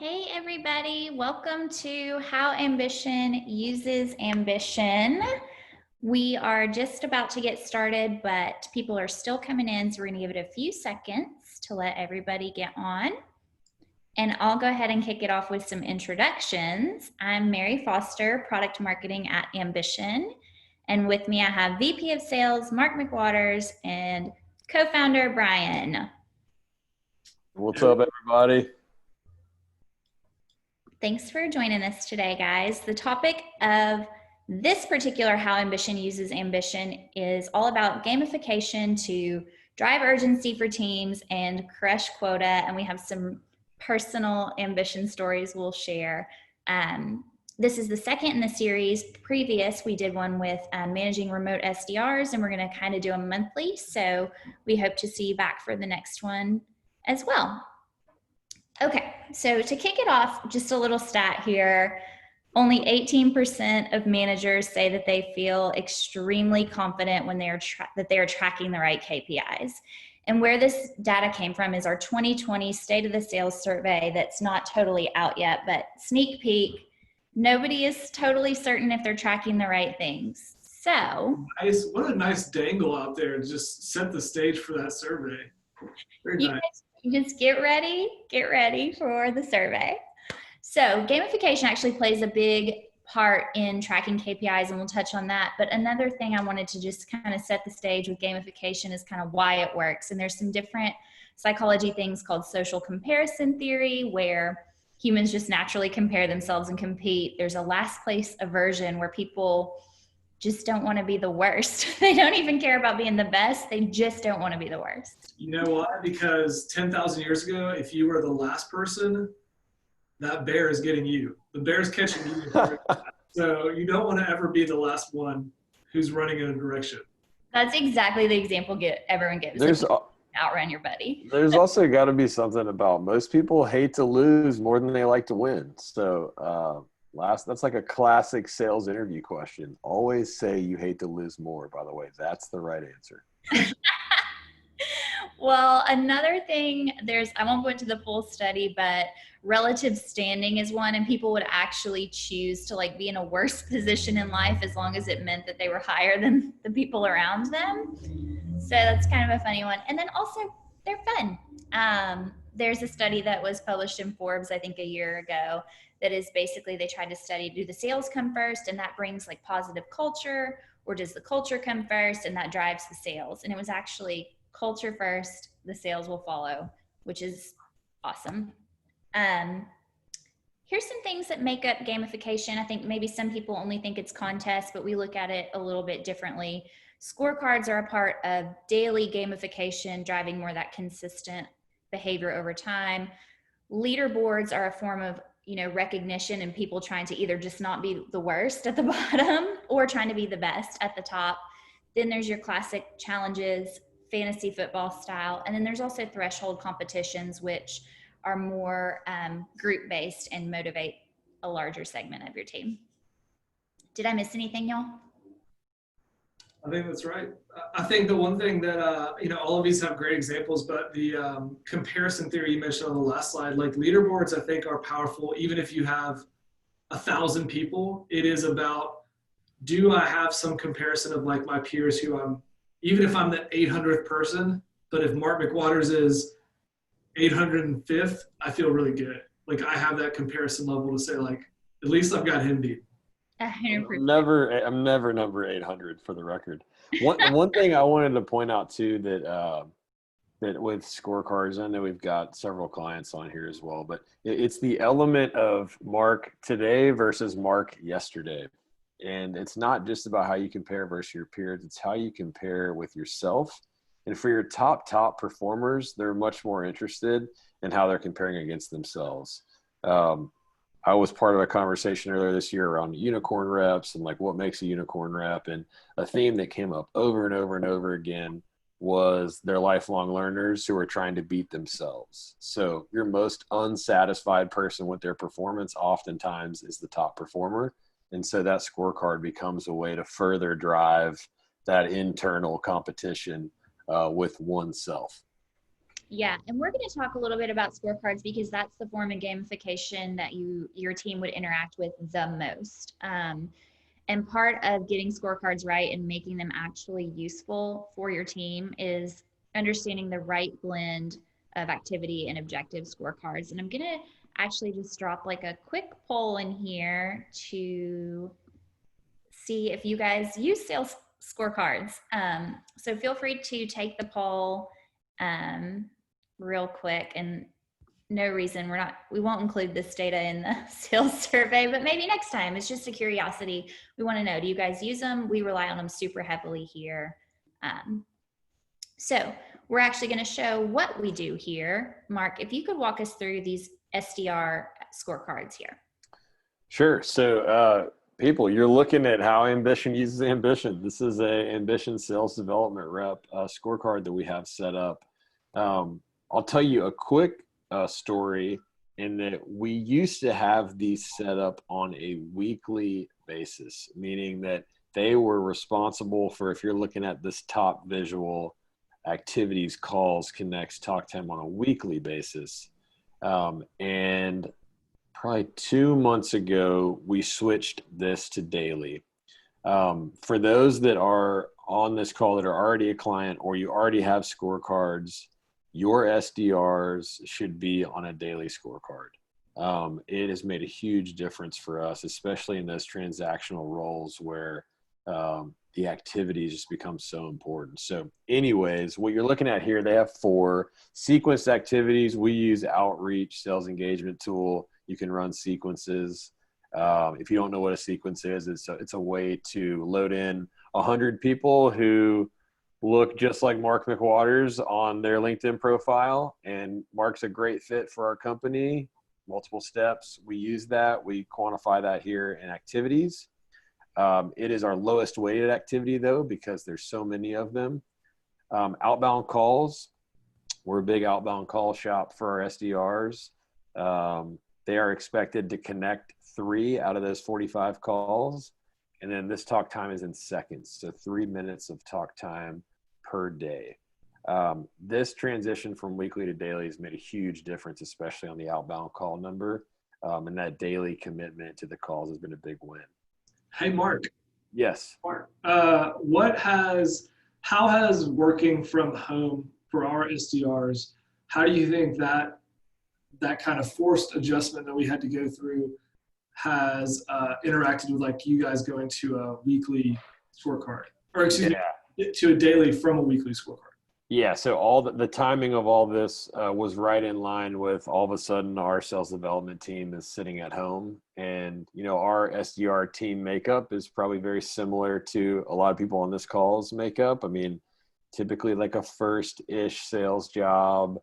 Hey everybody, welcome to How Ambition Uses Ambition. We are just about to get started, but people are still coming in, so we're going to give it a few seconds to let everybody get on. And I'll go ahead and kick it off with some introductions. I'm Mary Foster, Product Marketing at Ambition. And with me I have VP of Sales, Mark McWaters, and co-founder, Brian. What's up, everybody? Thanks for joining us today, guys. The topic of this particular How Ambition Uses Ambition is all about gamification to drive urgency for teams and crush quota. And we have some personal ambition stories we'll share. This is the second in the series. Previous, we did one with managing remote SDRs, and we're going to kind of do them monthly. So we hope to see you back for the next one as well. Okay, so to kick it off, just a little stat here. Only 18% of managers say that they feel extremely confident when they are tracking the right KPIs. And where this data came from is our 2020 State of the Sales survey that's not totally out yet, but sneak peek, nobody is totally certain if they're tracking the right things. So nice. What a nice dangle out there to just set the stage for that survey. Very nice. Just get ready for the survey. So gamification actually plays a big part in tracking KPIs, and we'll touch on that. But another thing I wanted to just kind of set the stage with gamification is kind of why it works. And there's some different psychology things called social comparison theory, where humans just naturally compare themselves and compete. There's a last place aversion where people just don't want to be the worst. They don't even care about being the best. They just don't want to be the worst. You know why? Because 10,000 years ago, if you were the last person, that bear is getting you. The bear's catching you. So you don't want to ever be the last one who's running in a direction. That's exactly the example everyone gives. There's outrun your buddy. There's also got to be something about most people hate to lose more than they like to win. So that's like a classic sales interview question. Always say you hate to lose more, by the way. That's the right answer. Well, another thing, I won't go into the full study, but relative standing is one, and people would actually choose to be in a worse position in life as long as it meant that they were higher than the people around them. So that's kind of a funny one. And then also they're fun. There's a study that was published in Forbes, I think a year ago, that is basically they tried to study, do the sales come first, and that brings positive culture, or does the culture come first and that drives the sales? And it was actually culture first, the sales will follow, which is awesome. Here's some things that make up gamification. I think maybe some people only think it's contests, but we look at it a little bit differently. Scorecards are a part of daily gamification, driving more of that consistent behavior over time. Leaderboards are a form of recognition and people trying to either just not be the worst at the bottom or trying to be the best at the top. Then there's your classic challenges, fantasy football style. And then there's also threshold competitions, which are more group-based and motivate a larger segment of your team. Did I miss anything, y'all? I think that's right. I think the one thing that, all of these have great examples, but the comparison theory you mentioned on the last slide, leaderboards, I think are powerful. Even if you have 1,000 people, it is about, do I have some comparison of my peers even if I'm the 800th person, but if Mark McWaters is 805th, I feel really good. I have that comparison level to say at least I've got him beat. I'm never number 800 for the record. One thing I wanted to point out too, that with scorecards, I know we've got several clients on here as well, but it's the element of Mark today versus Mark yesterday. And it's not just about how you compare versus your peers, it's how you compare with yourself. And for your top performers, they're much more interested in how they're comparing against themselves. I was part of a conversation earlier this year around unicorn reps and what makes a unicorn rep. And a theme that came up over and over and over again was they're lifelong learners who are trying to beat themselves. So your most unsatisfied person with their performance oftentimes is the top performer. And so that scorecard becomes a way to further drive that internal competition with oneself. Yeah, and we're going to talk a little bit about scorecards because that's the form of gamification that your team would interact with the most. And part of getting scorecards right and making them actually useful for your team is understanding the right blend of activity and objective scorecards. And I'm going to actually just drop like a quick poll in here to see if you guys use sales scorecards. So feel free to take the poll real quick, and no reason we won't include this data in the sales survey, but maybe next time. It's just a curiosity. We want to know, do you guys use them? We rely on them super heavily here. So we're actually going to show what we do here. Mark, if you could walk us through these SDR scorecards here. Sure. So people, you're looking at how Ambition uses Ambition. This is a Ambition sales development rep scorecard that we have set up. I'll tell you a quick story in that we used to have these set up on a weekly basis, meaning that they were responsible for, if you're looking at this top visual, activities, calls, connects, talk time on a weekly basis. And probably 2 months ago, we switched this to daily. For those that are on this call that are already a client or you already have scorecards, your SDRs should be on a daily scorecard. It has made a huge difference for us, especially in those transactional roles where the activities just become so important. So anyways, what you're looking at here, they have 4 sequenced activities. We use Outreach sales engagement tool. You can run sequences. If you don't know what a sequence is, it's a way to load in 100 people who look just like Mark McWaters on their LinkedIn profile, and Mark's a great fit for our company. Multiple steps. We use that. We quantify that here in activities. It is our lowest weighted activity though, because there's so many of them. Outbound calls. We're a big outbound call shop for our SDRs. They are expected to connect 3 out of those 45 calls. And then this talk time is in seconds. So 3 minutes of talk time per day. This transition from weekly to daily has made a huge difference, especially on the outbound call number. And that daily commitment to the calls has been a big win. Hey, Mark. Yes. Mark, how has working from home for our SDRs, how do you think that kind of forced adjustment that we had to go through has interacted with like you guys going to a weekly scorecard, or excuse me, to a daily from a weekly scorecard? Yeah, so all the timing of all this was right in line with all of a sudden our sales development team is sitting at home, and our SDR team makeup is probably very similar to a lot of people on this call's makeup. I mean, typically like a first-ish sales job,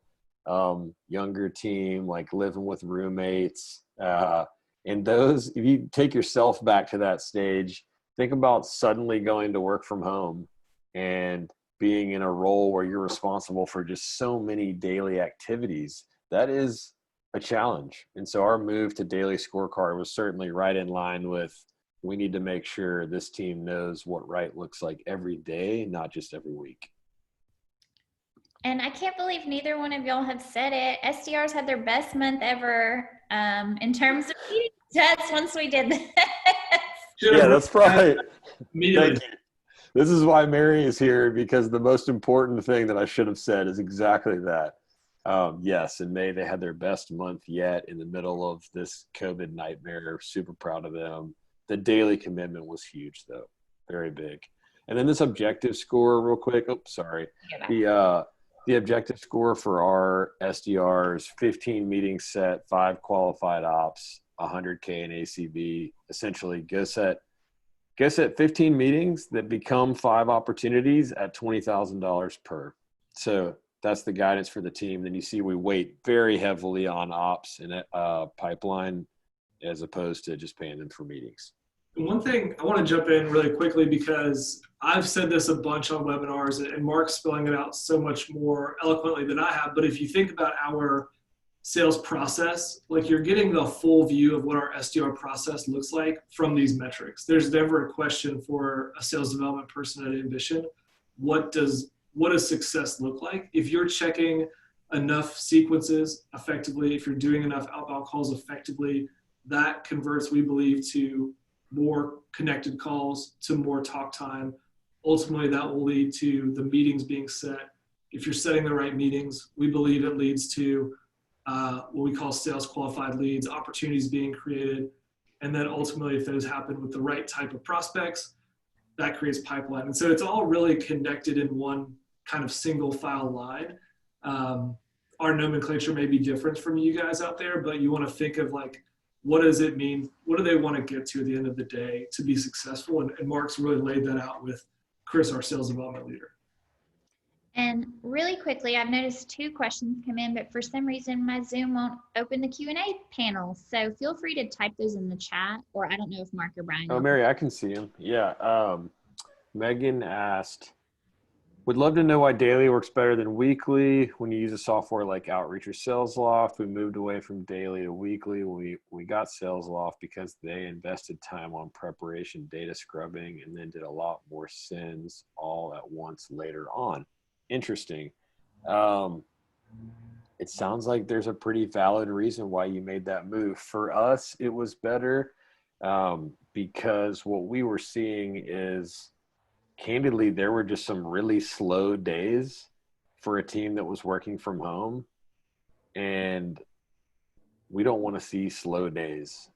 younger team, like living with roommates. And those, if you take yourself back to that stage, think about suddenly going to work from home and being in a role where you're responsible for just so many daily activities. That is a challenge. And so our move to daily scorecard was certainly right in line with, we need to make sure this team knows what right looks like every day, not just every week. And I can't believe neither one of y'all have said it. SDRs had their best month ever in terms of meeting stats once we did this. Yeah, that's right. Immediately. Thank you. This is why Mary is here, because the most important thing that I should have said is exactly that. Yes, in May, they had their best month yet in the middle of this COVID nightmare. Super proud of them. The daily commitment was huge, though. Very big. And then this objective score real quick. Oh, sorry. The objective score for our SDRs, 15 meetings set, 5 qualified ops, 100K in ACV, essentially go set 15 meetings that become 5 opportunities at $20,000 per. So that's the guidance for the team. Then you see we weight very heavily on ops and pipeline as opposed to just paying them for meetings. One thing I want to jump in really quickly, because I've said this a bunch on webinars and Mark's spelling it out so much more eloquently than I have. But if you think about our sales process, like you're getting the full view of what our SDR process looks like from these metrics. There's never a question for a sales development person at Ambition. What does success look like? If you're checking enough sequences effectively, if you're doing enough outbound calls effectively, that converts, we believe, to more connected calls, to more talk time. Ultimately, that will lead to the meetings being set. If you're setting the right meetings, we believe it leads to what we call sales qualified leads, opportunities being created. And then ultimately, if those happen with the right type of prospects, that creates pipeline. And so it's all really connected in one kind of single file line. Our nomenclature may be different from you guys out there, but you want to think of like, what does it mean? What do they want to get to at the end of the day to be successful? And Mark's really laid that out with Chris, our sales development leader. And really quickly, I've noticed 2 questions come in, but for some reason my Zoom won't open the Q&A panel. So feel free to type those in the chat, or I don't know if Mark or Brian. Oh, Mary, I can see him. Yeah. Megan asked, would love to know why daily works better than weekly. When you use a software like Outreach or SalesLoft, we moved away from daily to weekly when we got SalesLoft because they invested time on preparation, data scrubbing, and then did a lot more sends all at once later on. Interesting. It sounds like there's a pretty valid reason why you made that move. For us, it was better because what we were seeing is, candidly, there were just some really slow days for a team that was working from home, and we don't want to see slow days.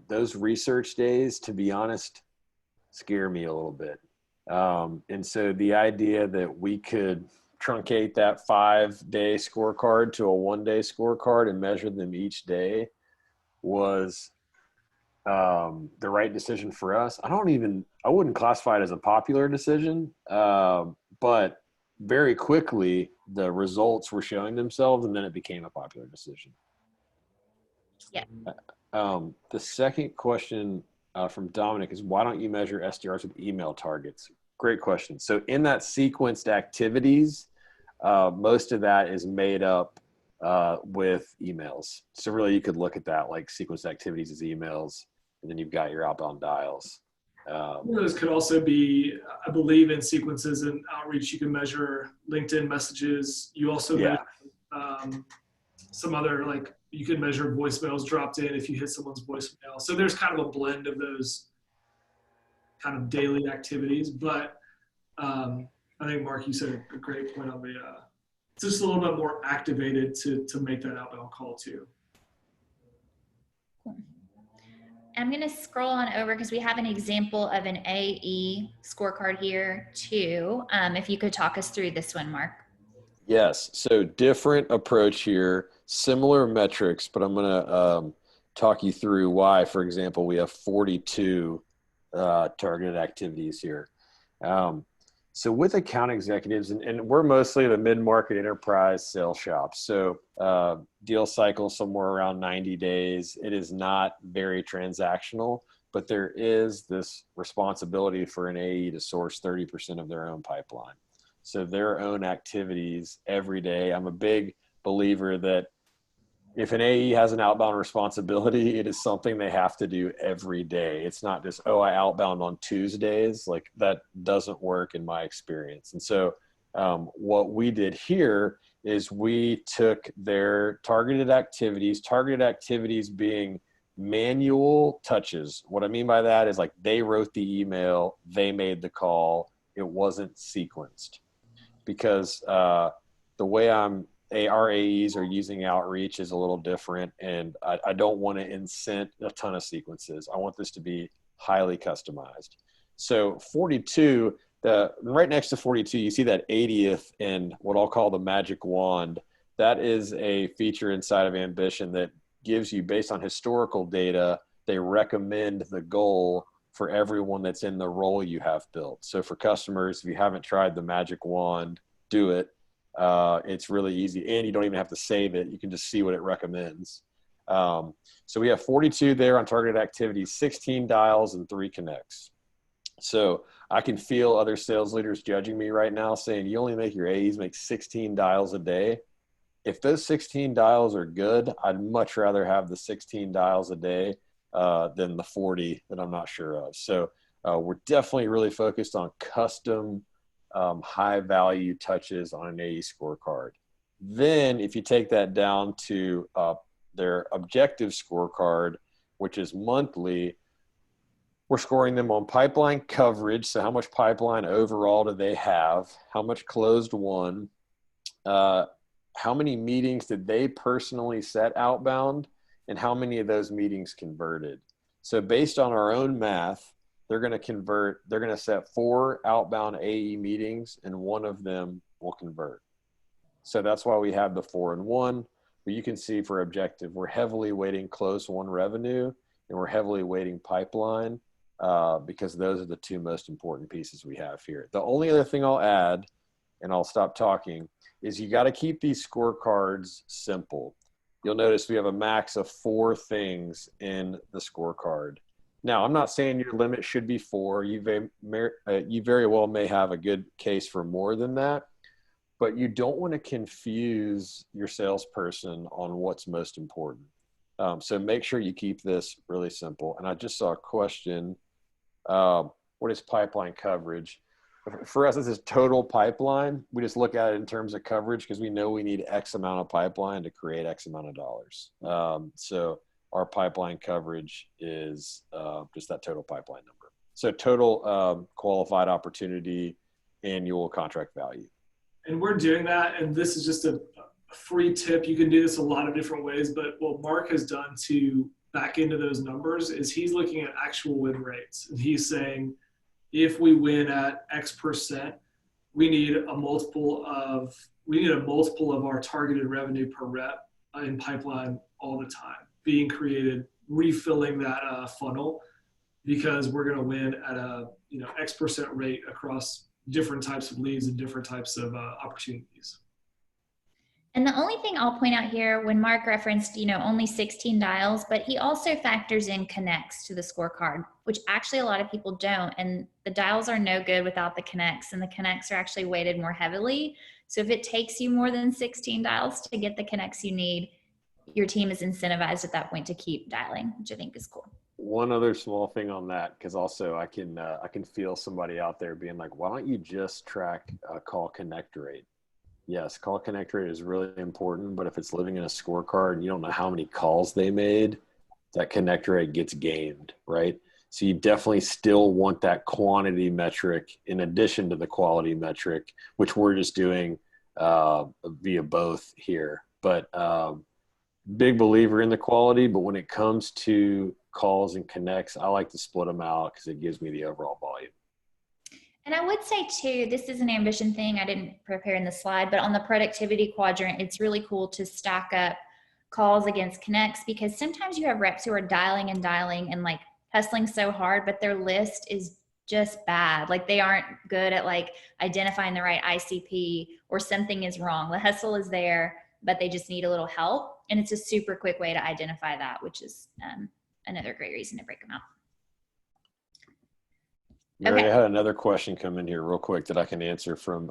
Those research days, to be honest, scare me a little bit. And so the idea that we could truncate that 5-day scorecard to a 1-day scorecard and measure them each day was the right decision for us. I wouldn't classify it as a popular decision, but very quickly the results were showing themselves, and then it became a popular decision. Yeah. The second question from Dominic is, why don't you measure SDRs with email targets? Great question. So in that sequenced activities, most of that is made up with emails. So really you could look at that like sequenced activities as emails, and then you've got your outbound dials. Those could also be, I believe, in sequences and outreach, you can measure LinkedIn messages. You also measure some other, like you can measure voicemails dropped in if you hit someone's voicemail. So there's kind of a blend of those kind of daily activities. But I think, Mark, you said a great point on the, it's just a little bit more activated to make that outbound call too. Cool. I'm going to scroll on over because we have an example of an AE scorecard here too. If you could talk us through this one, Mark. Yes. So different approach here, similar metrics, but I'm going to talk you through why, for example, we have 42 targeted activities here. So with account executives, and we're mostly the mid-market enterprise sales shop. So deal cycle somewhere around 90 days. It is not very transactional, but there is this responsibility for an AE to source 30% of their own pipeline. So their own activities every day. I'm a big believer that if an AE has an outbound responsibility, it is something they have to do every day. It's not just, oh, I outbound on Tuesdays. Like that doesn't work in my experience. And so what we did here is we took their targeted activities being manual touches. What I mean by that is like they wrote the email, they made the call, it wasn't sequenced. Because the way our AEs are using outreach is a little different, and I don't want to incent a ton of sequences. I want this to be highly customized. So 42, right next to 42, you see that 80th and what I'll call the magic wand. That is a feature inside of Ambition that gives you, based on historical data, they recommend the goal for everyone that's in the role you have built. So for customers, if you haven't tried the magic wand, do it. It's really easy, and you don't even have to save it. You can just see what it recommends. So we have 42 there on targeted activities, 16 dials and 3 connects. So I can feel other sales leaders judging me right now saying, you only make your AEs make 16 dials a day. If those 16 dials are good, I'd much rather have the 16 dials a day than the 40 that I'm not sure of. So we're definitely really focused on custom high value touches on an AE scorecard. Then if you take that down to their objective scorecard, which is monthly, we're scoring them on pipeline coverage. So how much pipeline overall do they have? How much closed won? How many meetings did they personally set outbound? And how many of those meetings converted? So based on our own math, they're going to set 4 outbound AE meetings and 1 of them will convert. So that's why we have the 4 and 1. But you can see for objective, we're heavily weighting close won revenue and we're heavily weighting pipeline because those are the 2 most important pieces we have here. The only other thing I'll add, and I'll stop talking, is you got to keep these scorecards simple. You'll notice we have a max of 4 things in the scorecard. Now, I'm not saying your limit should be 4. You very well may have a good case for more than that, but you don't want to confuse your salesperson on what's most important. So make sure you keep this really simple. And I just saw a question. What is pipeline coverage? For us, this is total pipeline. We just look at it in terms of coverage because we know we need X amount of pipeline to create X amount of dollars. So our pipeline coverage is just that total pipeline number. So total qualified opportunity, annual contract value. And we're doing that, and this is just a free tip. You can do this a lot of different ways, but what Mark has done to back into those numbers is he's looking at actual win rates. And he's saying, if we win at X%, we need a multiple of our targeted revenue per rep in pipeline all the time being created, refilling that funnel, because we're going to win at a X% rate across different types of leads and different types of opportunities. And the only thing I'll point out here, when Mark referenced, only 16 dials, but he also factors in connects to the scorecard, which actually a lot of people don't. And the dials are no good without the connects, and the connects are actually weighted more heavily. So if it takes you more than 16 dials to get the connects you need, your team is incentivized at that point to keep dialing, which I think is cool. One other small thing on that, because also I can feel somebody out there being like, why don't you just track call connect rate? Yes, call connect rate is really important, but if it's living in a scorecard and you don't know how many calls they made, that connect rate gets gamed, right? So you definitely still want that quantity metric in addition to the quality metric, which we're just doing via both here. But big believer in the quality, but when it comes to calls and connects, I like to split them out because it gives me the overall volume. And I would say too, this is an ambition thing I didn't prepare in the slide, but on the productivity quadrant, it's really cool to stack up calls against connects, because sometimes you have reps who are dialing and like hustling so hard, but their list is just bad. Like they aren't good at like identifying the right ICP, or something is wrong. The hustle is there, but they just need a little help. And it's a super quick way to identify that, which is another great reason to break them out. Mary, I had another question come in here real quick that I can answer from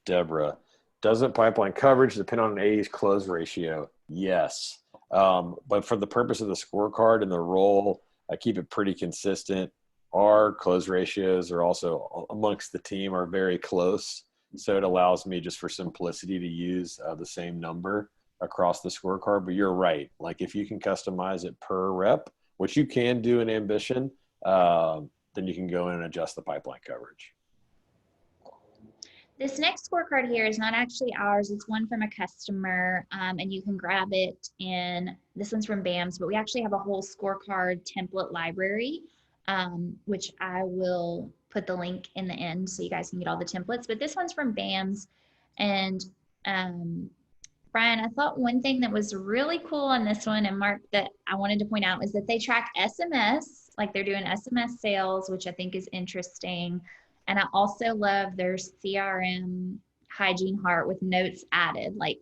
Deborah. Doesn't pipeline coverage depend on an AE's close ratio? Yes. But for the purpose of the scorecard and the role, I keep it pretty consistent. Our close ratios are also amongst the team are very close. So it allows me, just for simplicity, to use the same number across the scorecard. But you're right. Like if you can customize it per rep, which you can do in Ambition, then you can go in and adjust the pipeline coverage. This next scorecard here is not actually ours. It's one from a customer, and you can grab it in, this one's from BAMS, but we actually have a whole scorecard template library, which I will put the link in the end so you guys can get all the templates. But this one's from BAMS. And Brian, I thought one thing that was really cool on this one, and Mark, that I wanted to point out, is that they track SMS. Like they're doing SMS sales, which I think is interesting. And I also love their CRM hygiene heart with notes added, like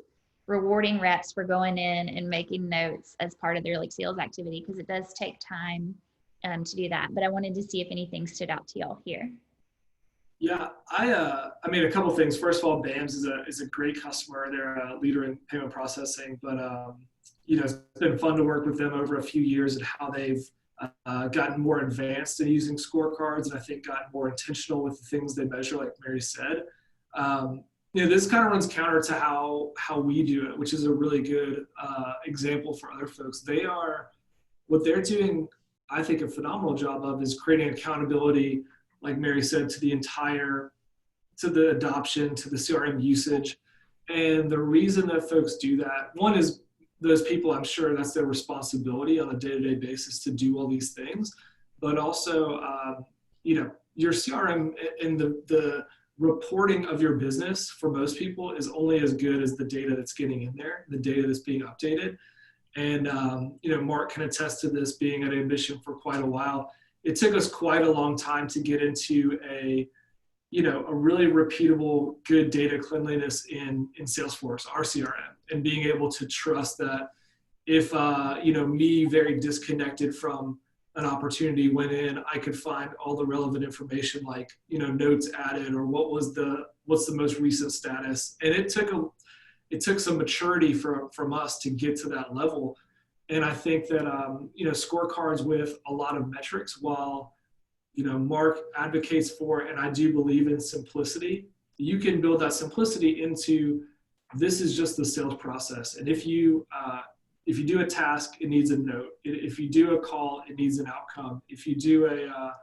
rewarding reps for going in and making notes as part of their like sales activity, because it does take time to do that. But I wanted to see if anything stood out to y'all here. Yeah, I mean, a couple things. First of all, BAMS is a great customer. They're a leader in payment processing, but it's been fun to work with them over a few years and how they've gotten more advanced in using scorecards, and I think gotten more intentional with the things they measure, like Mary said. This kind of runs counter to how we do it, which is a really good example for other folks. What they're doing, I think, a phenomenal job of is creating accountability, like Mary said, to the adoption, to the CRM usage. And the reason that folks do that, one is those people, I'm sure that's their responsibility on a day-to-day basis to do all these things, but also, your CRM and the reporting of your business for most people is only as good as the data that's getting in there, the data that's being updated. And, Mark can attest to this, being at Ambition for quite a while. It took us quite a long time to get into a really repeatable, good data cleanliness in Salesforce, our CRM, and being able to trust that if, me very disconnected from an opportunity went in, I could find all the relevant information, like, notes added, or what's the most recent status. And it took some maturity from us to get to that level. And I think that, scorecards with a lot of metrics, while, Mark advocates for, and I do believe in simplicity, you can build that simplicity into, this is just the sales process. And if you do a task, it needs a note. If you do a call, it needs an outcome. If you do a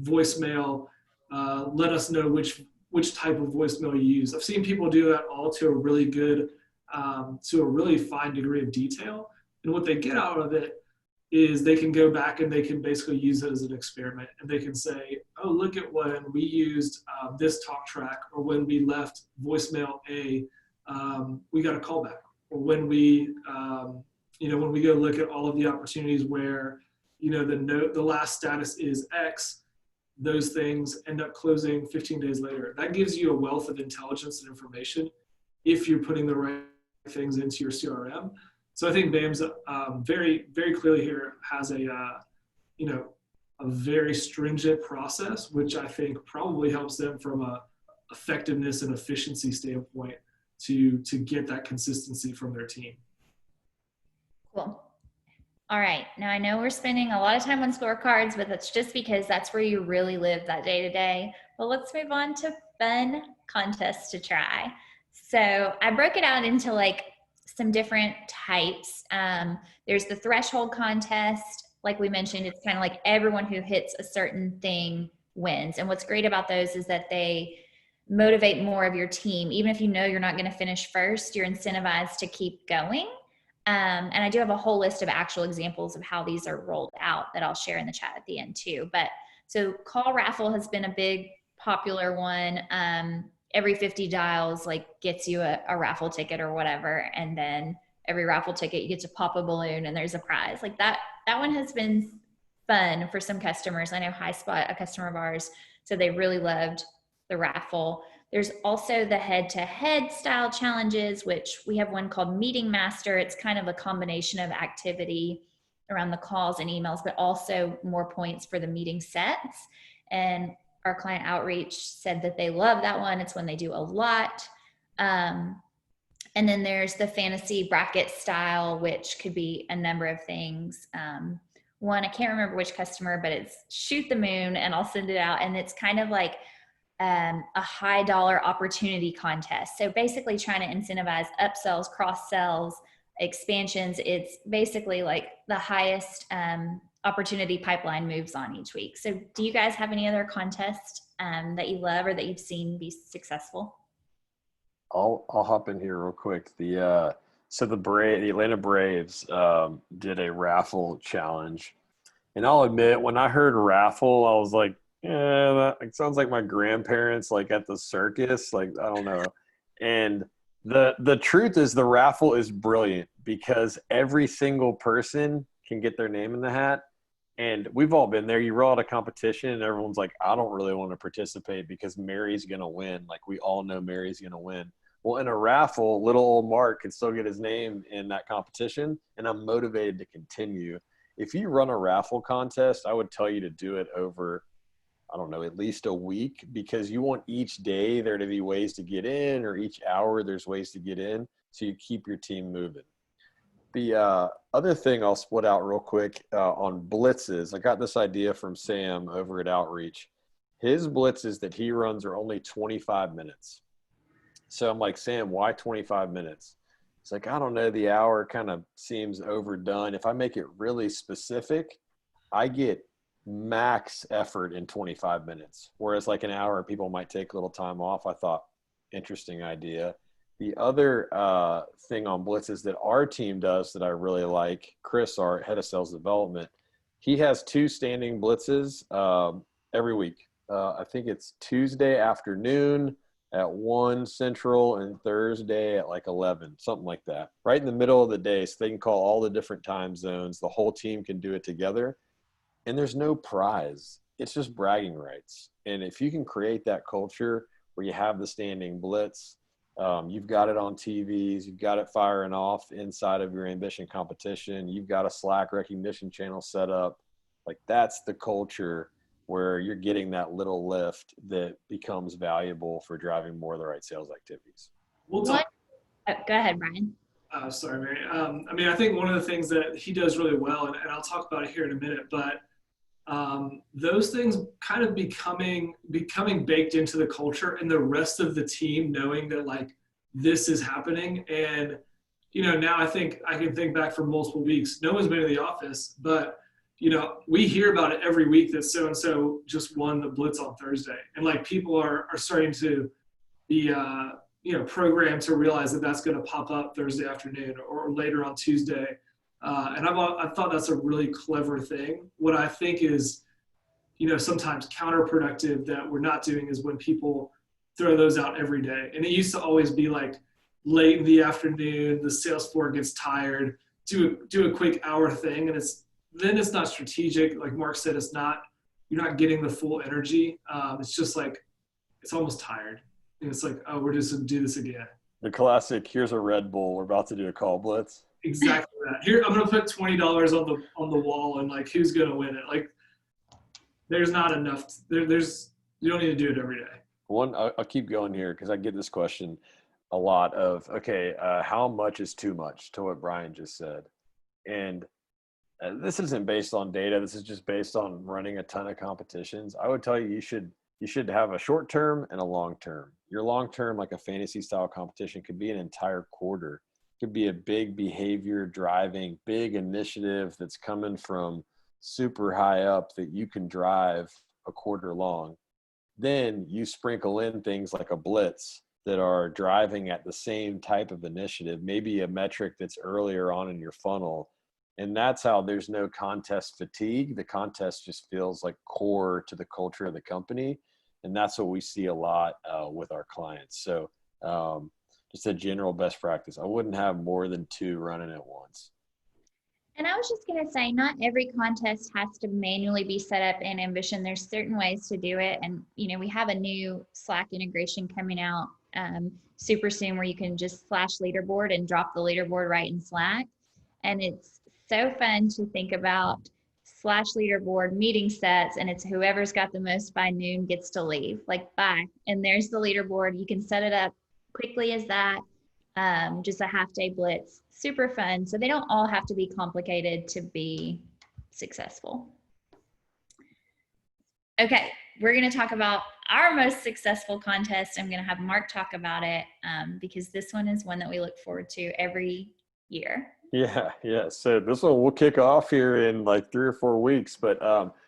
voicemail, let us know which type of voicemail you use. I've seen people do that all to a really good, to a really fine degree of detail. And what they get out of it is they can go back and they can basically use it as an experiment. And they can say, oh, look at when we used this talk track, or when we left voicemail A, we got a callback. Or when we, when we go look at all of the opportunities where, the last status is X, those things end up closing 15 days later. That gives you a wealth of intelligence and information if you're putting the right things into your CRM. So I think BAM's very, very clearly here has a very stringent process, which I think probably helps them from a effectiveness and efficiency standpoint to get that consistency from their team. Cool. All right. Now I know we're spending a lot of time on scorecards, but that's just because that's where you really live that day to day. But let's move on to fun contests to try. So I broke it out into like some different types. There's the threshold contest. Like we mentioned, it's kind of like everyone who hits a certain thing wins. And what's great about those is that they motivate more of your team. Even if you know you're not going to finish first, you're incentivized to keep going. And I do have a whole list of actual examples of how these are rolled out that I'll share in the chat at the end too. But so call raffle has been a big popular one. Every 50 dials like gets you a raffle ticket or whatever. And then every raffle ticket, you get to pop a balloon and there's a prize. Like that one has been fun for some customers. I know Highspot, a customer of ours, so they really loved the raffle. There's also the head-to-head style challenges, which we have one called Meeting Master. It's kind of a combination of activity around the calls and emails, but also more points for the meeting sets. And our client outreach said that they love that one. It's when they do a lot. And then there's the fantasy bracket style, which could be a number of things. One, I can't remember which customer, but it's shoot the moon, and I'll send it out. And it's kind of like a high dollar opportunity contest. So basically trying to incentivize upsells, cross sells, expansions. It's basically like the highest opportunity pipeline moves on each week. So do you guys have any other contests that you love or that you've seen be successful? I'll hop in here real quick. The Atlanta Braves did a raffle challenge, and I'll admit, when I heard raffle, I was like, yeah, that sounds like my grandparents like at the circus. Like, I don't know. And the truth is, the raffle is brilliant because every single person can get their name in the hat. And we've all been there. You roll out a competition and everyone's like, I don't really want to participate because Mary's going to win. Like, we all know Mary's going to win. Well, in a raffle, little old Mark can still get his name in that competition, and I'm motivated to continue. If you run a raffle contest, I would tell you to do it over, I don't know, at least a week, because you want each day there to be ways to get in, or each hour there's ways to get in, so you keep your team moving. The other thing I'll split out real quick on blitzes, I got this idea from Sam over at Outreach. His blitzes that he runs are only 25 minutes. So I'm like, Sam, why 25 minutes? It's like, I don't know. The hour kind of seems overdone. If I make it really specific, I get max effort in 25 minutes. Whereas like an hour, people might take a little time off. I thought, interesting idea. The other thing on blitzes that our team does that I really like, Chris, our head of sales development, he has 2 standing blitzes every week. I think it's Tuesday afternoon at 1 Central and Thursday at like 11, something like that, right in the middle of the day. So they can call all the different time zones. The whole team can do it together. And there's no prize. It's just bragging rights. And if you can create that culture where you have the standing blitz, you've got it on TVs, you've got it firing off inside of your ambition competition, you've got a Slack recognition channel set up. Like that's the culture where you're getting that little lift that becomes valuable for driving more of the right sales activities. We'll talk. Go ahead, Brian. Sorry, Mary. I mean, I think one of the things that he does really well, and I'll talk about it here in a minute, but those things kind of becoming baked into the culture and the rest of the team knowing that like this is happening. And, you know, now I think I can think back for multiple weeks. No one's been in the office, but you know, we hear about it every week that so-and-so just won the blitz on Thursday. And like people are starting to be, you know, programmed to realize that that's going to pop up Thursday afternoon or later on Tuesday. And I thought that's a really clever thing. What I think is, you know, sometimes counterproductive that we're not doing is when people throw those out every day. And it used to always be like late in the afternoon, the sales floor gets tired, do a quick hour thing. And it's not strategic. Like Mark said, you're not getting the full energy. It's just like, it's almost tired. And it's like, oh, we're just going to do this again. The classic, here's a Red Bull, we're about to do a call blitz. Exactly that. Here, I'm going to put $20 on the wall and like, who's going to win it? Like, there's not enough. You don't need to do it every day. I'll keep going here because I get this question a lot of, okay, how much is too much, to what Brian just said. And this isn't based on data. This is just based on running a ton of competitions. I would tell you, you should have a short term and a long term. Your long term, like a fantasy style competition, could be an entire quarter. It could be a big behavior driving, big initiative that's coming from super high up that you can drive a quarter long. Then you sprinkle in things like a blitz that are driving at the same type of initiative, maybe a metric that's earlier on in your funnel. And that's how there's no contest fatigue. The contest just feels like core to the culture of the company. And that's what we see a lot with our clients. So just a general best practice. I wouldn't have more than 2 running at once. And I was just going to say, not every contest has to manually be set up in Ambition. There's certain ways to do it. And, you know, we have a new Slack integration coming out super soon where you can just flash leaderboard and drop the leaderboard right in Slack. And it's so fun to think about slash leaderboard meeting sets, and it's whoever's got the most by noon gets to leave, like bye. And there's the leaderboard. You can set it up quickly as that, just a half day blitz, super fun. So they don't all have to be complicated to be successful. Okay, we're going to talk about our most successful contest. I'm going to have Mark talk about it because this one is one that we look forward to every year. Yeah. So this one we'll kick off here in like 3 or 4 weeks, but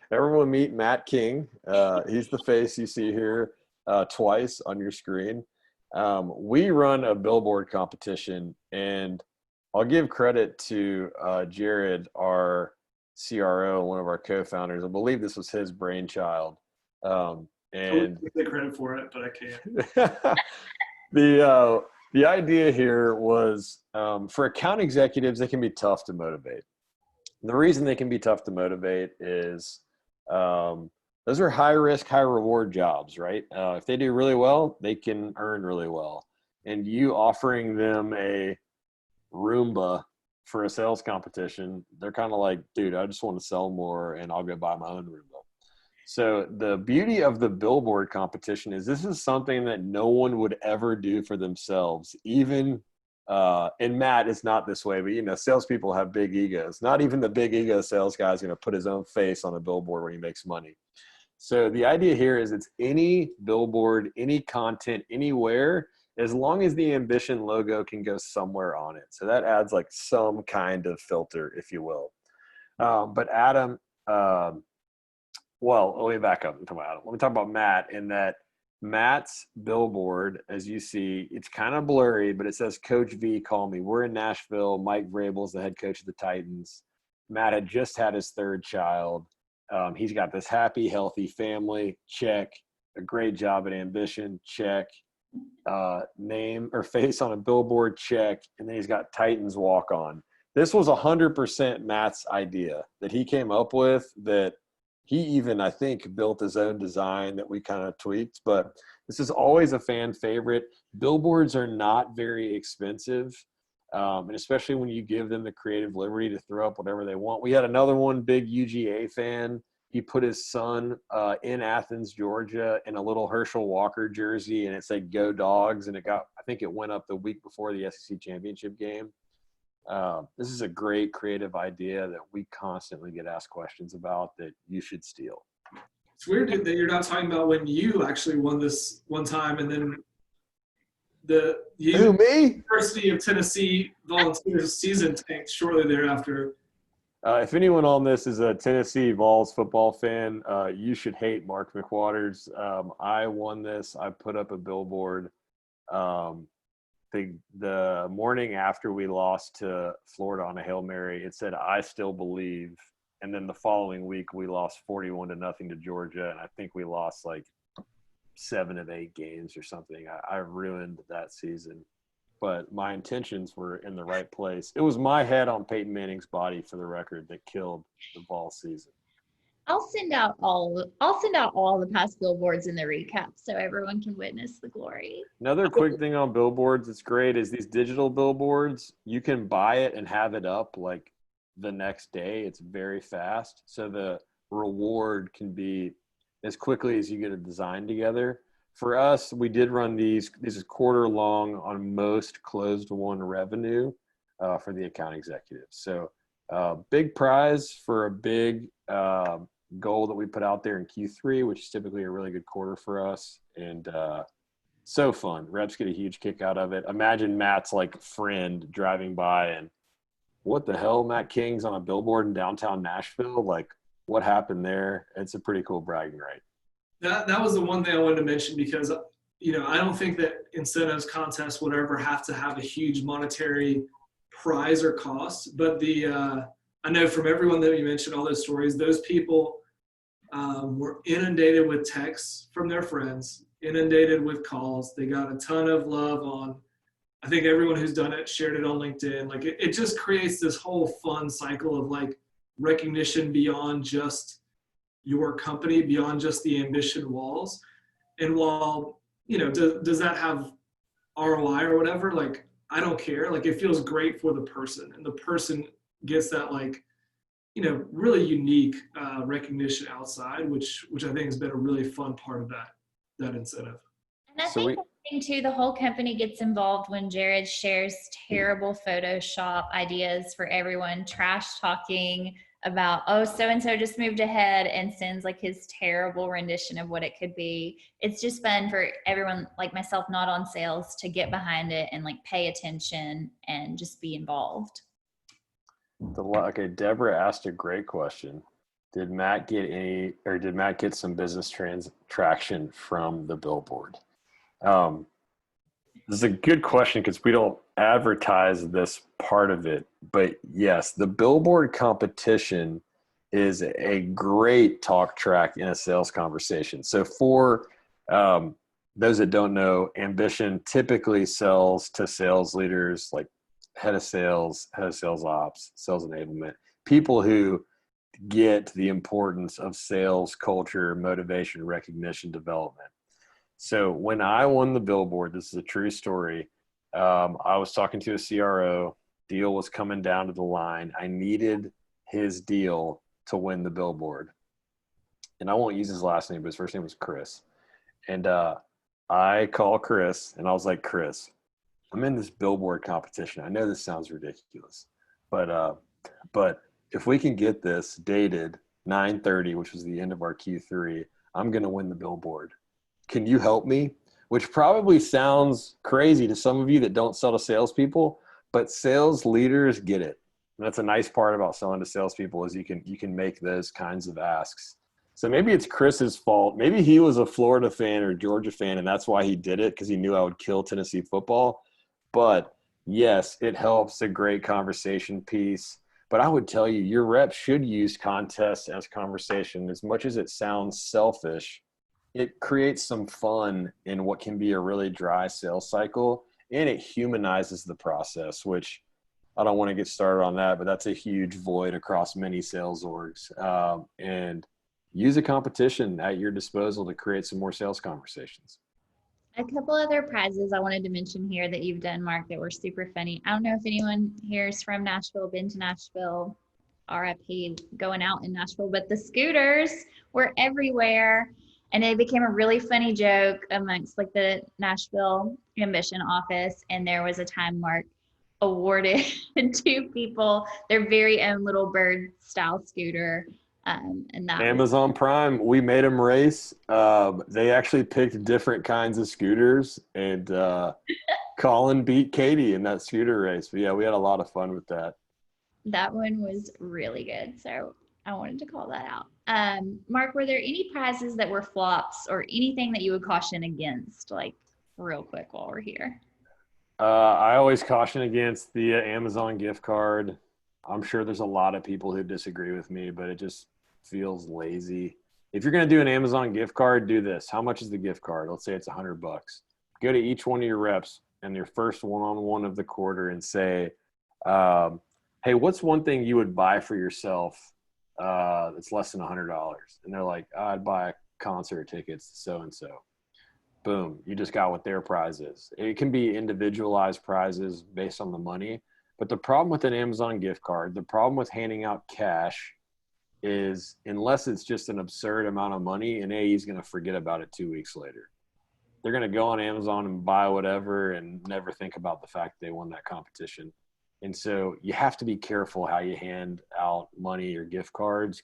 everyone meet Matt King. He's the face you see here twice on your screen. We run a Billboard competition, and I'll give credit to Jared, our CRO, one of our co-founders. I believe this was his brainchild. And I take credit for it, but I can't. The idea here was for account executives, they can be tough to motivate. And the reason they can be tough to motivate is those are high risk, high reward jobs, right? If they do really well, they can earn really well. And you offering them a Roomba for a sales competition, they're kind of like, dude, I just want to sell more and I'll go buy my own Roomba. So the beauty of the Billboard competition is this is something that no one would ever do for themselves. Even, and Matt is not this way, but you know, salespeople have big egos. Not even the big ego sales guy is going to put his own face on a billboard when he makes money. So the idea here is it's any billboard, any content, anywhere as long as the ambition logo can go somewhere on it. So that adds like some kind of filter, if you will. But Adam, well, let me back up and talk about Adam. Let me talk about Matt, in that Matt's billboard, as you see, it's kind of blurry, but it says Coach V, call me. We're in Nashville. Mike Vrabel's the head coach of the Titans. Matt had just had his third child. He's got this happy, healthy family, check. A great job at ambition, check. Name or face on a billboard, check. And then he's got Titans walk on. This was 100% Matt's idea that he came up with, that he even, I think, built his own design that we kind of tweaked. But this is always a fan favorite. Billboards are not very expensive, and especially when you give them the creative liberty to throw up whatever they want. We had another one, big UGA fan. He put his son in Athens, Georgia, in a little Herschel Walker jersey, and it said "Go Dogs," and I think it went up the week before the SEC championship game. This is a great creative idea that we constantly get asked questions about that you should steal. It's weird that you're not talking about when you actually won this one time, and then the University of Tennessee Volunteers season tanked shortly thereafter. If anyone on this is a Tennessee Vols football fan, you should hate Mark McWaters. I won this. I put up a billboard. The morning after we lost to Florida on a Hail Mary, it said, "I still believe." And then the following week, we lost 41-0 to Georgia. And I think we lost like 7 of 8 games or something. I ruined that season, but my intentions were in the right place. It was my head on Peyton Manning's body, for the record, that killed the ball season. I'll send out all the past billboards in the recap so everyone can witness the glory. Another quick thing on billboards that's great is these digital billboards. You can buy it and have it up like the next day. It's very fast. So the reward can be as quickly as you get a design together. For us, we did run these. This is quarter long on most closed won revenue for the account executives. So big prize for a big goal that we put out there in Q3, which is typically a really good quarter for us. And so fun. Reps get a huge kick out of it. Imagine Matt's like friend driving by and, what the hell, Matt King's on a billboard in downtown Nashville? Like, what happened there? It's a pretty cool bragging right. That was the one thing I wanted to mention, because I don't think that incentives, contests, whatever, have to have a huge monetary prize or cost. But I know from everyone that you mentioned, all those stories, those people were inundated with texts from their friends, inundated with calls. They got a ton of love on, I think everyone who's done it shared it on LinkedIn. Like it just creates this whole fun cycle of like recognition beyond just your company, beyond just the ambition walls. And while, does that have ROI or whatever? Like, I don't care. Like, it feels great for the person, and the person gets that like, really unique recognition outside, which I think has been a really fun part of that incentive. And I think the thing too, the whole company gets involved when Jared shares terrible Photoshop ideas for everyone, trash talking about, oh, so-and-so just moved ahead, and sends like his terrible rendition of what it could be. It's just fun for everyone, like myself, not on sales, to get behind it and like pay attention and just be involved. Okay, Deborah asked a great question. Did Matt get some business traction from the billboard? This is a good question because we don't advertise this part of it, but yes, the billboard competition is a great talk track in a sales conversation. So for those that don't know, Ambition typically sells to sales leaders like head of sales ops, sales enablement, people who get the importance of sales culture, motivation, recognition, development. So when I won the billboard, this is a true story. I was talking to a CRO. Deal was coming down to the line. I needed his deal to win the billboard. And I won't use his last name, but his first name was Chris. And I called Chris, and I was like, Chris, I'm in this billboard competition. I know this sounds ridiculous, but if we can get this dated 9/30, which was the end of our Q3, I'm going to win the billboard. Can you help me? which probably sounds crazy to some of you that don't sell to salespeople, but sales leaders get it. And that's a nice part about selling to salespeople is you can make those kinds of asks. So maybe it's Chris's fault. Maybe he was a Florida fan or Georgia fan, and that's why he did it, because he knew I would kill Tennessee football. But yes, it helps, a great conversation piece. But I would tell you, your reps should use contests as conversation. As much as it sounds selfish, it creates some fun in what can be a really dry sales cycle, and it humanizes the process, which I don't want to get started on that, but that's a huge void across many sales orgs. And use a competition at your disposal to create some more sales conversations. A couple other prizes I wanted to mention here that you've done, Mark, that were super funny. I don't know if anyone here is from Nashville, been to Nashville, RIP going out in Nashville, but the scooters were everywhere. And it became a really funny joke amongst like the Nashville Ambition office. And there was a time Mark awarded two people their very own little bird style scooter. And that Amazon Prime, we made them race. They actually picked different kinds of scooters, and Colin beat Katie in that scooter race. But yeah, we had a lot of fun with that. That one was really good. So I wanted to call that out. Mark, were there any prizes that were flops or anything that you would caution against, like real quick while we're here? I always caution against the Amazon gift card. I'm sure there's a lot of people who disagree with me, but it just feels lazy. If you're going to do an Amazon gift card, do this. How much is the gift card? Let's say it's $100. Go to each one of your reps and your first one-on-one of the quarter and say, hey, what's one thing you would buy for yourself that's less than $100? And they're like, I'd buy concert tickets to so-and-so. Boom, you just got what their prize is. It can be individualized prizes based on the money. But the problem with an Amazon gift card, the problem with handing out cash is unless it's just an absurd amount of money, an AE is going to forget about it 2 weeks later. They're going to go on Amazon and buy whatever and never think about the fact they won that competition. And so you have to be careful how you hand out money or gift cards.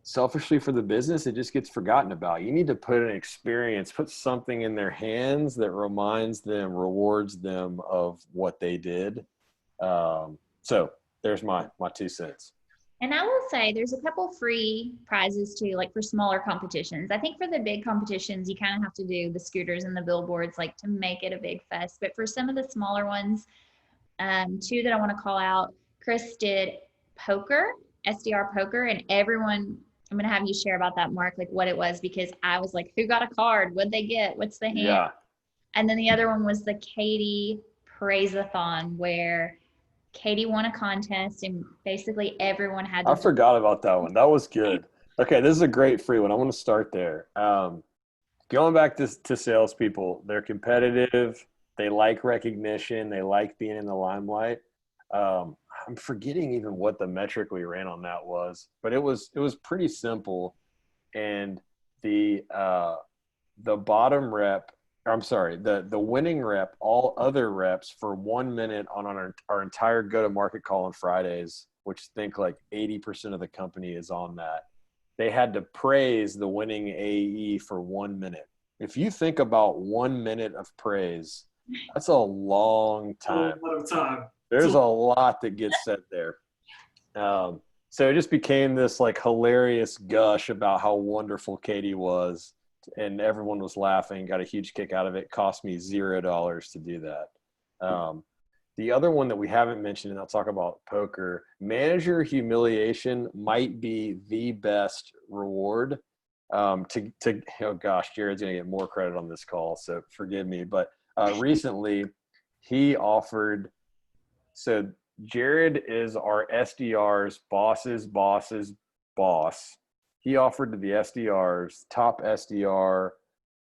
Selfishly for the business, it just gets forgotten about. You need to put an experience, put something in their hands that reminds them, rewards them of what they did. So there's my 2 cents. And I will say there's a couple free prizes too, like for smaller competitions. I think for the big competitions, you kind of have to do the scooters and the billboards, like to make it a big fest. But for some of the smaller ones, 2 that I want to call out, Chris did poker, Sdr poker, and everyone, I'm going to have you share about that, Mark, like what it was, because I was like, who got a card? What'd they get? What's the hand? Yeah. And then the other one was the Katie Praise-a-thon, where Katie won a contest and basically everyone had to. I forgot about that one. That was good. Okay, this is a great free one. I want to start there. Going back to salespeople, they're competitive. They like recognition. They like being in the limelight. I'm forgetting even what the metric we ran on that was, but it was pretty simple. And the bottom rep, I'm sorry, the winning rep, all other reps for 1 minute on our entire go-to-market call on Fridays, which think like 80% of the company is on that. They had to praise the winning AE for 1 minute. If you think about 1 minute of praise, that's a long time. A lot of time. There's a lot that gets said there. So it just became this like hilarious gush about how wonderful Katie was. And everyone was laughing, got a huge kick out of it. Cost me $0 to do that. The other one that we haven't mentioned, and I'll talk about poker, manager humiliation might be the best reward. Oh gosh, Jared's going to get more credit on this call, so forgive me. But recently he offered, so Jared is our SDR's boss's boss. He offered to the SDRs, top SDR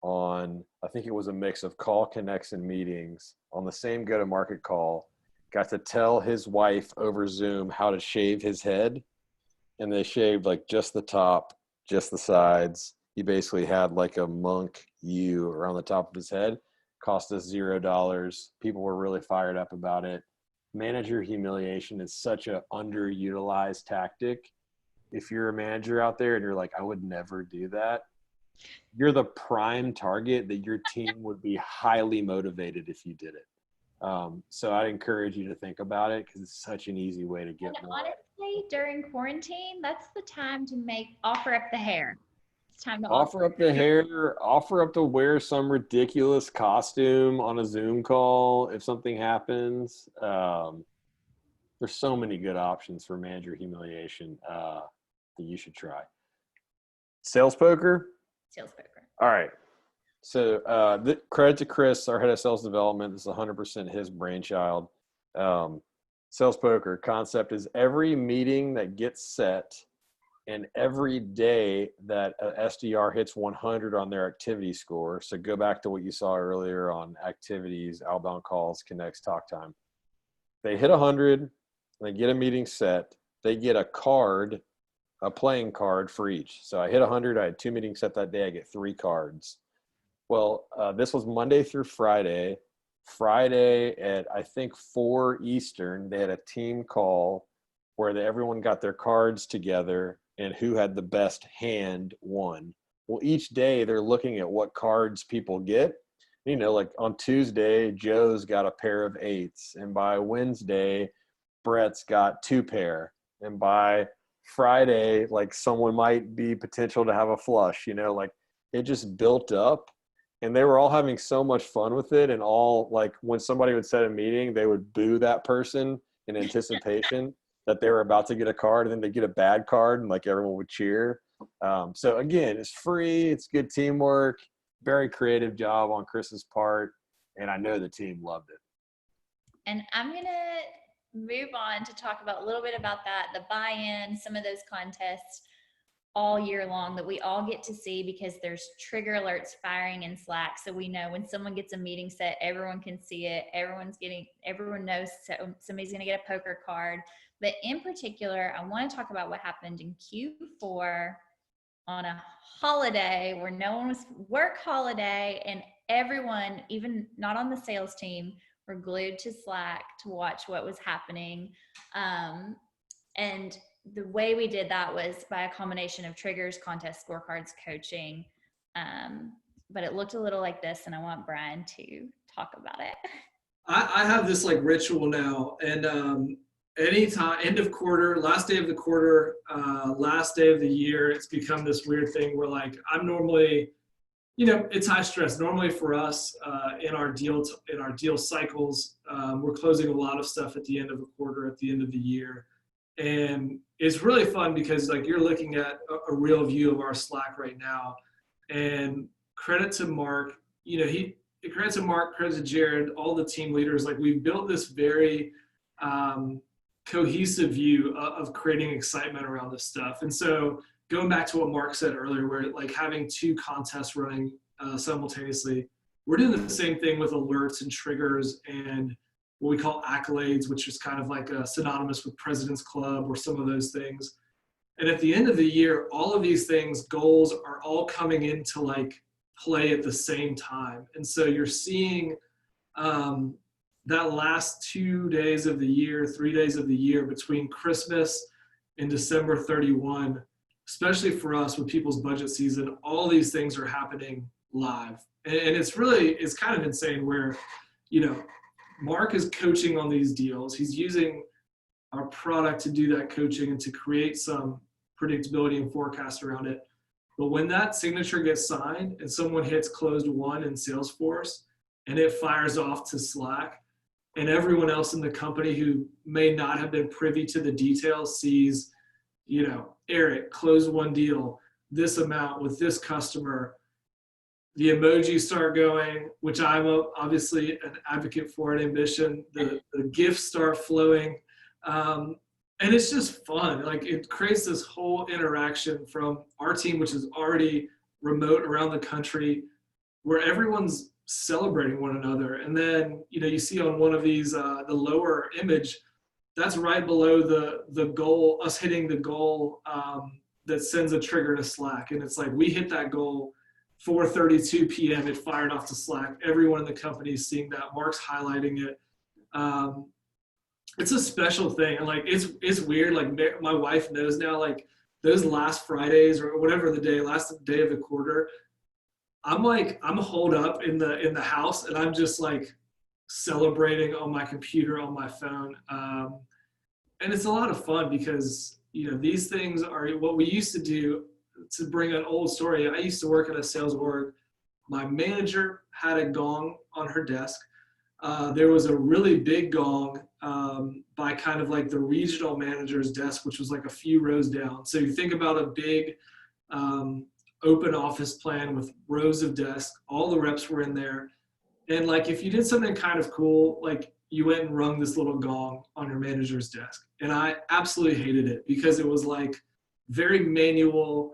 on, I think it was a mix of call connects and meetings on the same go-to-market call, got to tell his wife over Zoom how to shave his head. And they shaved like just the top, just the sides. He basically had like a monk U around the top of his head. Cost us $0. People were really fired up about it. Manager humiliation is such an underutilized tactic. If you're a manager out there and you're like, I would never do that, you're the prime target that your team would be highly motivated if you did it. So I'd encourage you to think about it because it's such an easy way to get And more. honestly, during quarantine, that's the time to offer up the hair. It's time to Offer up the hair, offer up to wear some ridiculous costume on a Zoom call if something happens. There's so many good options for manager humiliation that you should try. Sales poker? Sales poker. All right. So credit to Chris, our head of sales development. This is 100% his brainchild. Sales poker concept is every meeting that gets set and every day that a SDR hits 100 on their activity score. So go back to what you saw earlier on activities, outbound calls, connects, talk time. They hit 100, they get a meeting set, they get a card, a playing card for each. So I hit 100, I had 2 meetings set that day, I get 3 cards. Well, this was Monday through Friday. Friday at, I think, 4 Eastern, they had a team call where everyone got their cards together and who had the best hand won. Well, each day they're looking at what cards people get. You know, like on Tuesday, Joe's got a pair of 8s. And by Wednesday, Brett's got 2 pair. And by Friday, like someone might be potential to have a flush, you know, like it just built up. And they were all having so much fun with it. And all like when somebody would set a meeting, they would boo that person in anticipation that they were about to get a card, and then they get a bad card and like everyone would cheer. So again, it's free. It's good teamwork, very creative job on Chris's part. And I know the team loved it. And I'm going to move on to talk about a little bit about that, the buy-in, some of those contests all year long that we all get to see because there's trigger alerts firing in Slack. So we know when someone gets a meeting set, everyone can see it. Everyone knows somebody's going to get a poker card. But in particular, I want to talk about what happened in Q4 on a holiday where no one was work holiday, and everyone, even not on the sales team, were glued to Slack to watch what was happening. And the way we did that was by a combination of triggers, contests, scorecards, coaching. But it looked a little like this, and I want Brian to talk about it. I have this like ritual now, and anytime, end of quarter, last day of the quarter, last day of the year, it's become this weird thing where like I'm normally, you know, it's high stress. Normally for us in our deal cycles, we're closing a lot of stuff at the end of the quarter, at the end of the year. And it's really fun because like you're looking at a real view of our Slack right now. And credit to Mark, you know, credit to Mark, credit to Jared, all the team leaders, like we've built this very cohesive view of creating excitement around this stuff. And so going back to what Mark said earlier, where like having 2 contests running simultaneously, we're doing the same thing with alerts and triggers and what we call accolades, which is kind of like synonymous with President's Club or some of those things. And at the end of the year, all of these things, goals are all coming into like play at the same time. And so you're seeing that last 2 days of the year, 3 days of the year between Christmas and December 31, especially for us with people's budget season, all these things are happening live. And it's kind of insane where, you know, Mark is coaching on these deals. He's using our product to do that coaching and to create some predictability and forecast around it. But when that signature gets signed and someone hits closed 1 in Salesforce and it fires off to Slack, and everyone else in the company who may not have been privy to the details sees, you know, Eric closed 1 deal, this amount with this customer, the emojis start going, which I'm obviously an advocate for at Ambition. The gifts start flowing. And it's just fun. Like it creates this whole interaction from our team, which is already remote around the country, where everyone's celebrating one another. And then, you know, you see on one of these, the lower image, that's right below the goal, us hitting the goal that sends a trigger to Slack. And it's like, we hit that goal 4:32 p.m. It fired off to Slack. Everyone in the company is seeing that. Mark's highlighting it. It's a special thing. And like, it's weird. Like my wife knows now, like those last Fridays or whatever last day of the quarter, I'm holed up in the house, and I'm just like celebrating on my computer, on my phone. And it's a lot of fun because, these things are what we used to do. To bring an old story, I used to work at a sales org. My manager had a gong on her desk. There was a really big gong by kind of like the regional manager's desk, which was like a few rows down. So you think about a big open office plan with rows of desks. All the reps were in there. And like, if you did something kind of cool, like you went and rung this little gong on your manager's desk. And I absolutely hated it because it was like very manual,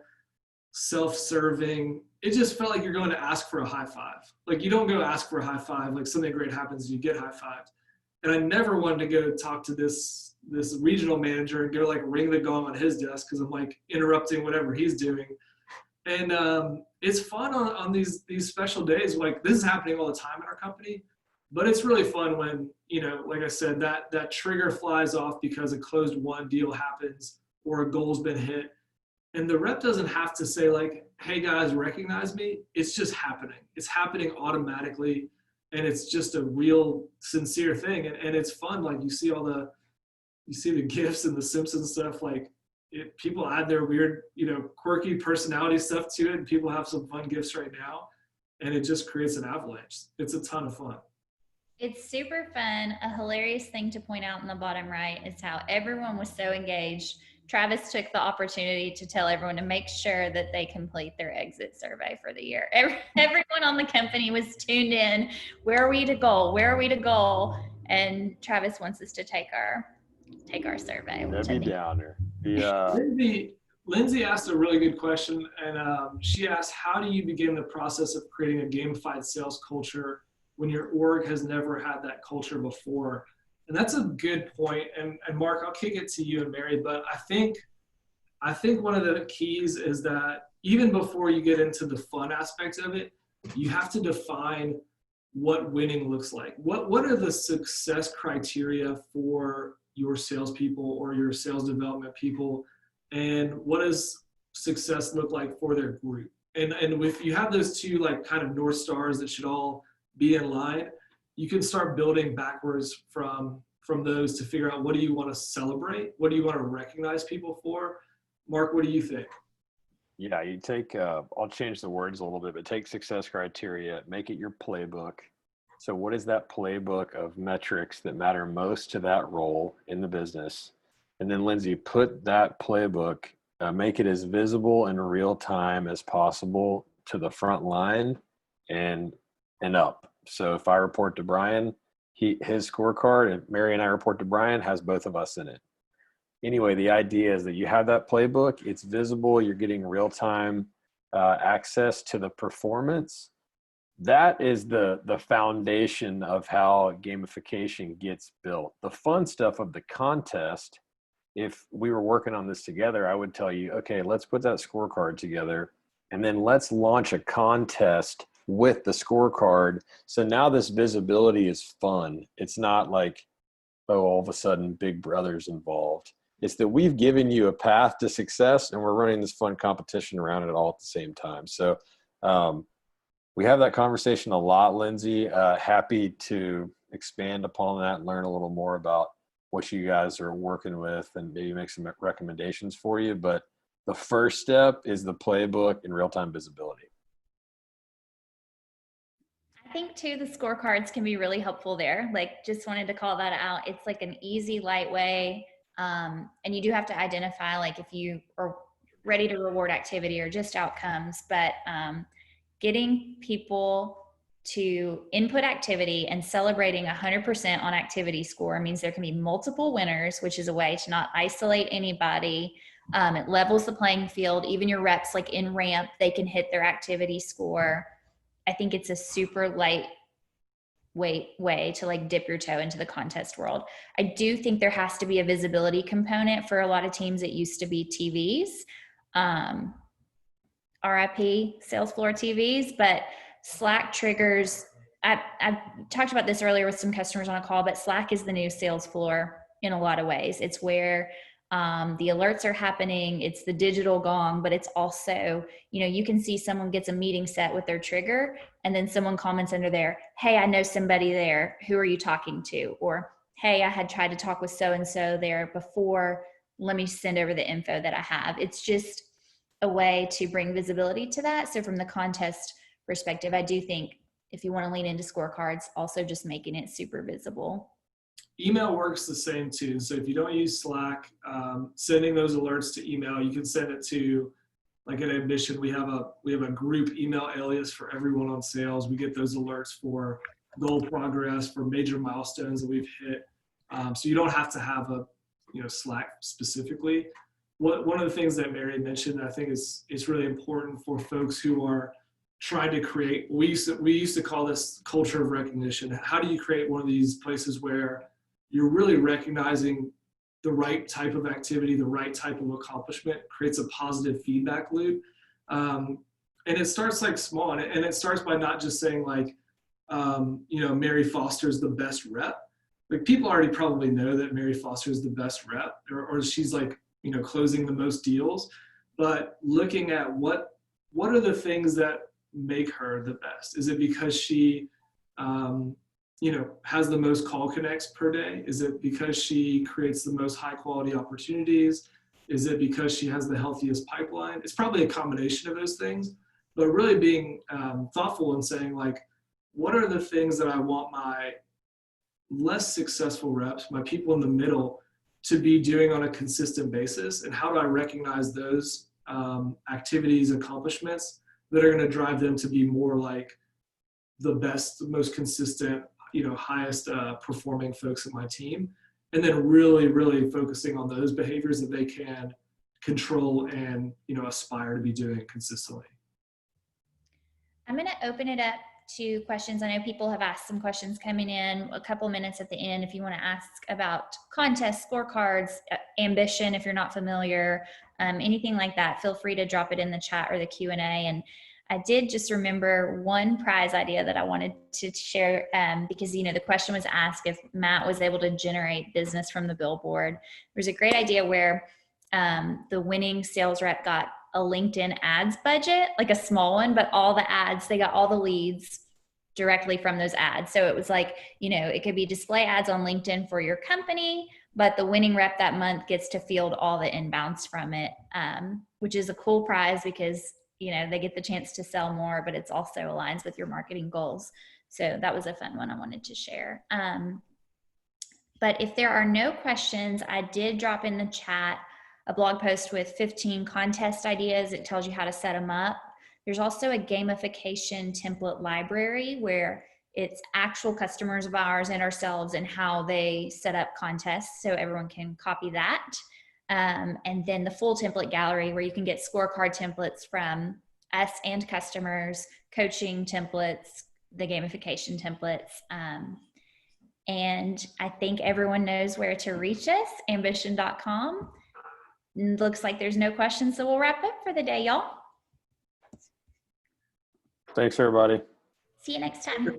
self-serving. It just felt like you're going to ask for a high five. Like, you don't go ask for a high five. Like, something great happens, you get high fived. And I never wanted to go talk to this regional manager and go like ring the gong on his desk, because I'm like interrupting whatever he's doing. And it's fun on these special days. Like, this is happening all the time in our company, but it's really fun when, like I said, that trigger flies off because a closed won deal happens or a goal's been hit. And the rep doesn't have to say like, hey guys, recognize me. It's just happening. It's happening automatically. And it's just a real sincere thing. And it's fun. Like, you see the GIFs and the Simpsons stuff. Like, people add their weird, quirky personality stuff to it. And people have some fun GIFs right now. And it just creates an avalanche. It's a ton of fun. It's super fun. A hilarious thing to point out in the bottom right is how everyone was so engaged. Travis took the opportunity to tell everyone to make sure that they complete their exit survey for the year. Everyone on the company was tuned in. Where are we to goal? Where are we to goal? And Travis wants us to take our survey. Debbie Downer. Lindsay asked a really good question, and she asked, how do you begin the process of creating a gamified sales culture when your org has never had that culture before? And that's a good point. And Mark, I'll kick it to you and Mary, but I think one of the keys is that even before you get into the fun aspects of it, you have to define what winning looks like. What are the success criteria for your salespeople or your sales development people? And what does success look like for their group? And if you have those two like kind of North Stars that should all be in line, you can start building backwards from those to figure out, what do you want to celebrate? What do you want to recognize people for? Mark, what do you think? Yeah, you take, I'll change the words a little bit, but take success criteria, make it your playbook. So what is that playbook of metrics that matter most to that role in the business? And then Lindsay, put that playbook, make it as visible and real time as possible to the front line and up. So if I report to Brian, his scorecard, and Mary and I report to Brian, has both of us in it. Anyway, the idea is that you have that playbook, it's visible, you're getting real-time access to the performance. That is the foundation of how gamification gets built. The fun stuff of the contest, if we were working on this together, I would tell you, okay, let's put that scorecard together, and then let's launch a contest with the scorecard. So now this visibility is fun. It's not like, oh, all of a sudden Big Brother's involved. It's that we've given you a path to success and we're running this fun competition around it all at the same time. So we have that conversation a lot, Lindsay. Happy to expand upon that and learn a little more about what you guys are working with and maybe make some recommendations for you. But the first step is the playbook and real-time visibility. I think too, the scorecards can be really helpful there. Like, just wanted to call that out. It's like an easy, light way. And you do have to identify, like, if you are ready to reward activity or just outcomes, but getting people to input activity and celebrating 100% on activity score means there can be multiple winners, which is a way to not isolate anybody. It levels the playing field. Even your reps, like in ramp, they can hit their activity score. I think it's a super lightweight way to like dip your toe into the contest world. I do think there has to be a visibility component. For a lot of teams, it used to be TVs, RIP sales floor TVs, but Slack triggers. I talked about this earlier with some customers on a call, but Slack is the new sales floor in a lot of ways. It's where The alerts are happening. It's the digital gong, but it's also, you know, you can see someone gets a meeting set with their trigger, and then someone comments under there, hey, I know somebody there. Who are you talking to? Or, hey, I had tried to talk with so-and-so there before. Let me send over the info that I have. It's just a way to bring visibility to that. So from the contest perspective, I do think if you want to lean into scorecards, also just making it super visible. Email works the same too. So if you don't use Slack, sending those alerts to email, you can send it to, like at Ambition, we have a group email alias for everyone on sales. We get those alerts for goal progress, for major milestones that we've hit. So you don't have to have a, you know, Slack specifically. One of the things that Mary mentioned, I think is really important for folks who are trying to create, we used to call this culture of recognition. How do you create one of these places where you're really recognizing the right type of activity, the right type of accomplishment, creates a positive feedback loop. And it starts like small, and it starts by not just saying like, you know, Mary Foster is the best rep. Like people already probably know that Mary Foster is the best rep, or she's like, you know, closing the most deals. But looking at what are the things that make her the best? Is it because she, you know, has the most call connects per day? Is it because she creates the most high quality opportunities? Is it because she has the healthiest pipeline? It's probably a combination of those things, but really being thoughtful and saying like, what are the things that I want my less successful reps, my people in the middle, to be doing on a consistent basis? And how do I recognize those activities, accomplishments that are going to drive them to be more like the best, the most consistent, you know, highest performing folks in my team? And then really, really focusing on those behaviors that they can control and, you know, aspire to be doing consistently. I'm going to open it up to questions. I know people have asked some questions coming in, a couple minutes at the end. If you want to ask about contests, scorecards, Ambition, if you're not familiar, anything like that, feel free to drop it in the chat or the Q&A. And I did just remember one prize idea that I wanted to share because, you know, the question was asked if Matt was able to generate business from the Billboard. There's a great idea where the winning sales rep got a LinkedIn ads budget, like a small one, but all the ads, they got all the leads directly from those ads. So it was like, you know, it could be display ads on LinkedIn for your company, but the winning rep that month gets to field all the inbounds from it, which is a cool prize because, you know, they get the chance to sell more, but it's also aligns with your marketing goals. So that was a fun one I wanted to share. But if there are no questions, I did drop in the chat a blog post with 15 contest ideas. It tells you how to set them up. There's also a gamification template library where it's actual customers of ours and ourselves and how they set up contests, so everyone can copy that. And then the full template gallery where you can get scorecard templates from us and customers, coaching templates, the gamification templates. And I think everyone knows where to reach us, ambition.com. Looks like there's no questions, so we'll wrap up for the day, y'all. Thanks, everybody. See you next time.